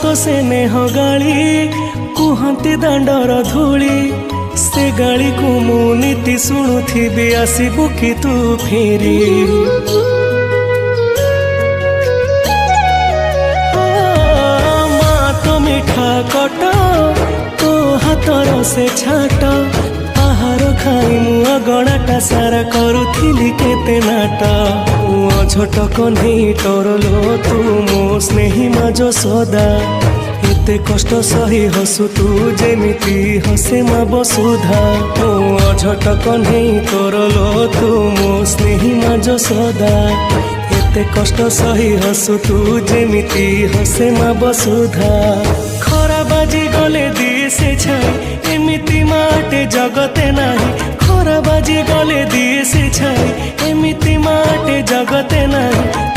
तो से नेह गाली कुहती दांडर धूली से गाली को मु नीति शुणुथी आसबु कि तू फेरी माँ तो मिठा कट तो हाथर से छाट आहार खाई मु अगणाटा सारा करुथिली केते नाट छोट कन्हई टरलो तू मो स्नेही माज सदा एते कष्ट सही हसु तू जेमिति हसे मा बसुधा छोट कन्हई टरलो तू मो स्नेही माज सदा एते कष्ट सही हसु तू जेमिति हसे मा बसुधा खरा बाजी गले दिए से छाई एमिति माटे जगते नाही खरा बाजी गले दिए से छाई एमिति माटे जगते नाही